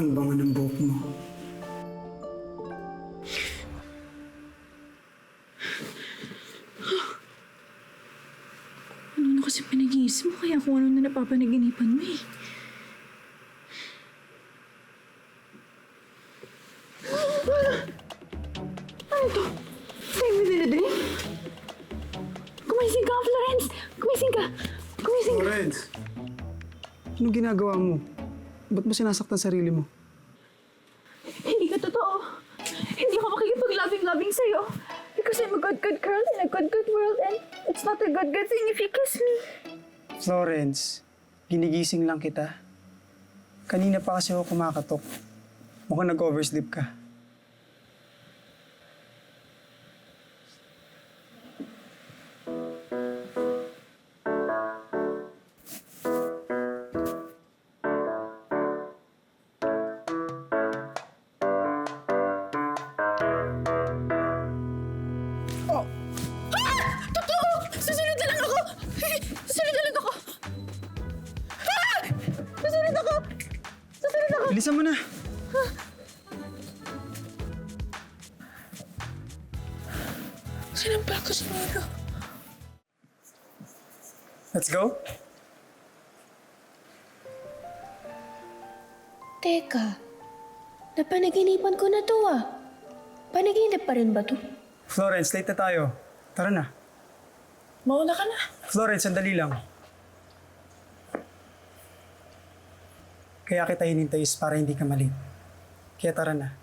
Ang bango ng buhok mo. Ano na kasi pinag-iisip mo kaya kung ano na napapanaginipan mo eh. Ano to? Sa'yo mo dinadrink? Kumising ka, Florence! Kumising ka! Kumising ka! Florence! Anong ginagawa mo? Ba't mo sinasaktan sarili mo? Hindi ka totoo. Hindi ako makikipag-loving-loving sa'yo. Because I'm a good girl in a good world and it's not a good thing if you kiss me. Florence, ginigising lang kita. Kanina pa kasi ako kumakatok. Mukhang nag-oversleep ka. Susunod na lang ako! Susunod na lang ako! Susunod ako! Susunod ako! Bilisan mo na! Sinampal ko si Milo. Let's go! Teka, napanaginipan ko na to ah. Panaginip pa rin ba to? Florence, late na tayo. Tara na. Mauna ka na. Florence, sandali lang. Kaya kita hinintay is para hindi ka malate. Kaya tara na.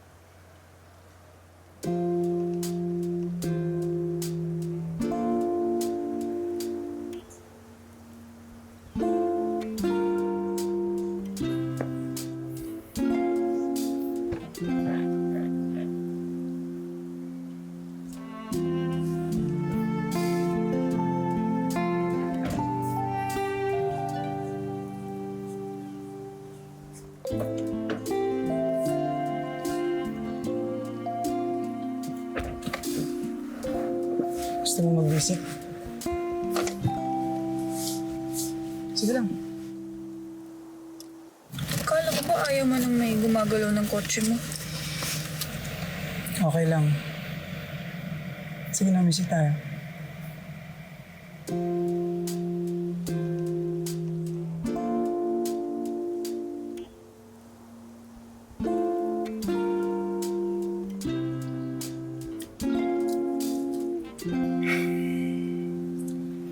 Gusto mo mag-visit? Sige lang. Akala ko ba ayaw mo nang may gumagalaw ng kotse mo? Okay lang. Sige na, visit tayo.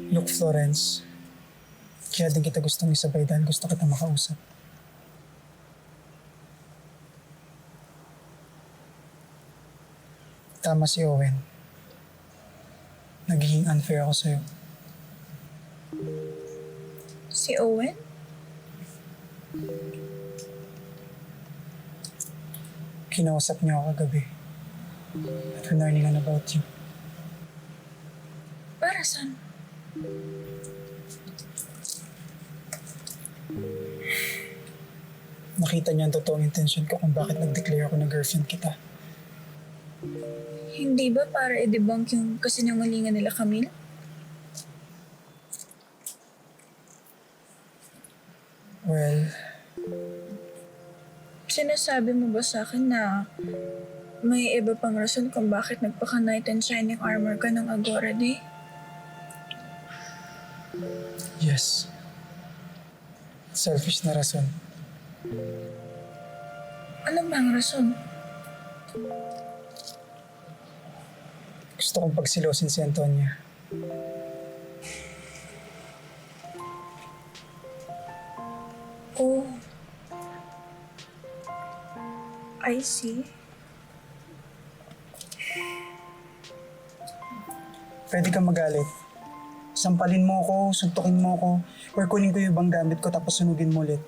Look, Florence. Kaya din kita gustong isabay dahil gusto kita makausap. Tama si Owen. Nagiging unfair ako sa'yo. Si Owen? Kinausap niya ako kagabi. At we're learning about you. Para saan? Nakita niya ang totoong intensyon ko kung bakit nag-declare ako na girlfriend kita. Hindi ba para i-debunk yung kasinungalingan nila, Camille? Well, Sinasabi mo ba sa akin na may iba pang rason kung bakit nagpaka-knight in shining armor ka ng Agora Day? yes. Selfish na rason. Ano ba ang rason? Gusto kong pagsilosin si Antonia. Oh. I see. Pwede kang magalit. Sampalin mo ako, suntukin mo ako, or kunin ko yung ibang gamit ko tapos sunugin mo ulit.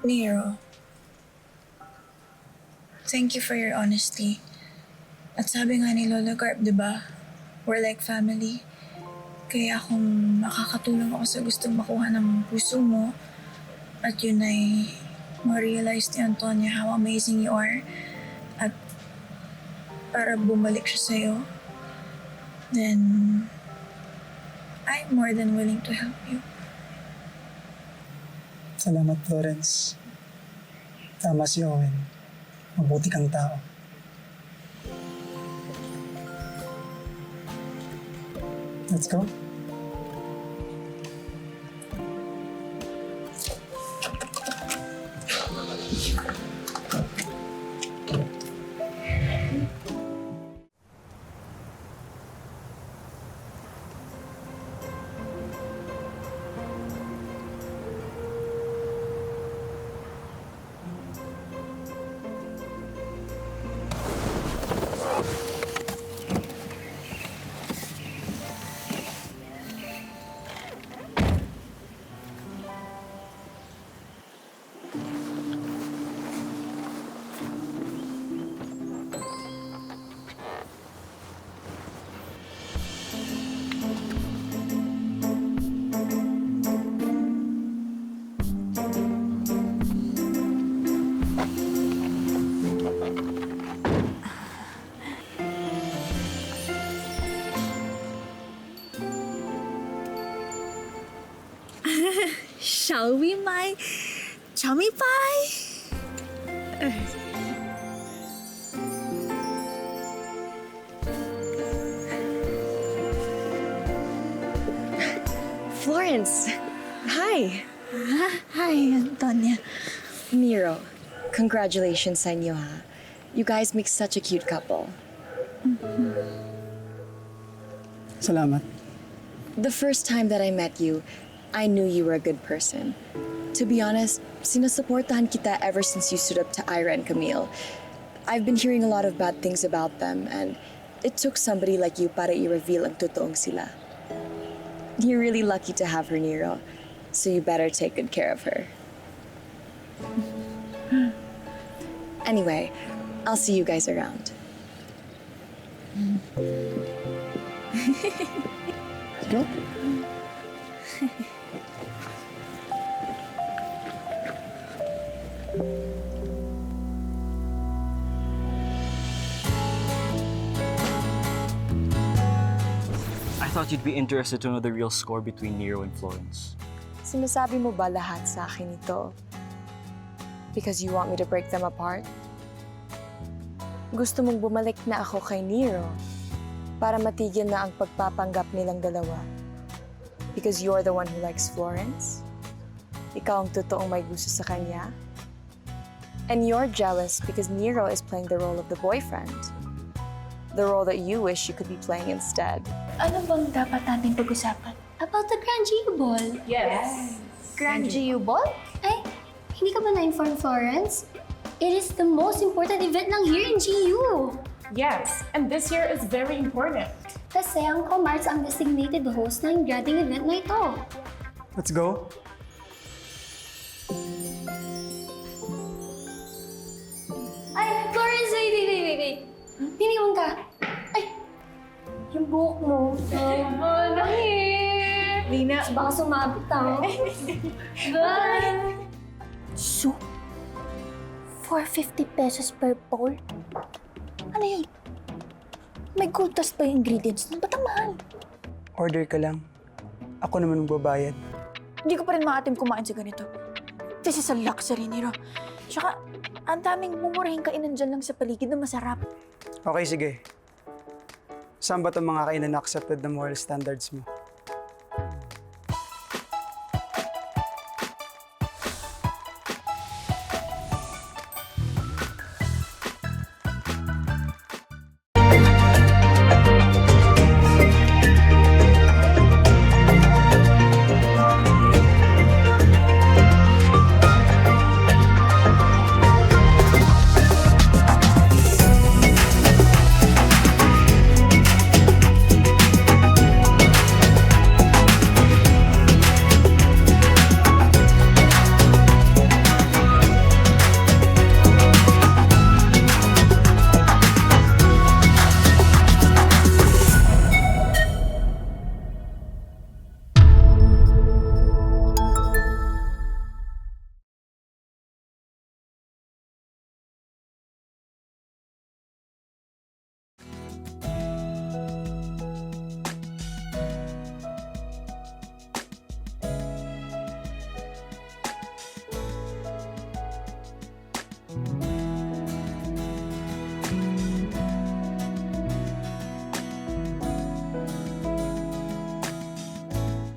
Nero, thank you for your honesty. At sabi nga ni Lola Garp, di ba? We're like family. Kaya kung makakatulong ako sa gustong makuha ng puso mo, at yun ay ma-realize ni Antonia how amazing you are, at para bumalik siya sa'yo, then I'm more than willing to help you. Salamat, Florence. Tama si Owen. Mabuti kang tao. Let's go. Shall we, my chummy pie? Florence! Hi! Hi, Antonia. Nero, congratulations sa inyo ha. You guys make such a cute couple. Salamat. The first time that I met you, I knew you were a good person. To be honest, sinusuportahan kita ever since you stood up to Ira and Camille. I've been hearing a lot of bad things about them, and it took somebody like you para i-reveal ang totoong sila. You're really lucky to have her, Nero. So you better take good care of her. Anyway, I'll see you guys around. Let's go. I thought you'd be interested to know the real score between Nero and Florence. Sinasabi mo ba lahat sa akin ito? Because you want me to break them apart? Gusto mong bumalik na ako kay Nero para matigil na ang pagpapanggap nilang dalawa? Because you're the one who likes Florence? Ikaw ang totoong may gusto sa kanya? And you're jealous because Nero is playing the role of the boyfriend. The role that you wish you could be playing instead. Ano bang dapat natin pag-usapan? About the Grand GU Ball. Yes. Grand GU Ball? Ay, hindi ka ba na-inform, Florence? It is the most important event lang here in GU. Yes, and this year is very important. Kasi ang Comarts ang designated host ng grading event na ito. Let's go. Ay, Florence, wait. Piniwan ka. Ay, yung buhok mo. Lina, Baka sumabit ako. Bye! So, 450 pesos per bowl? Ano yun? May gold dust pa yung ingredients nun. Ba't ang mahal? Order ka lang. Ako naman magbabayad. Hindi ko pa rin maatim kumain sa ganito. This is a luxury, Nero. Tsaka, ang daming mumurahing kainan dyan lang sa paligid na masarap. Okay, sige. Saan ba itong mga kainan na accepted na moral standards mo?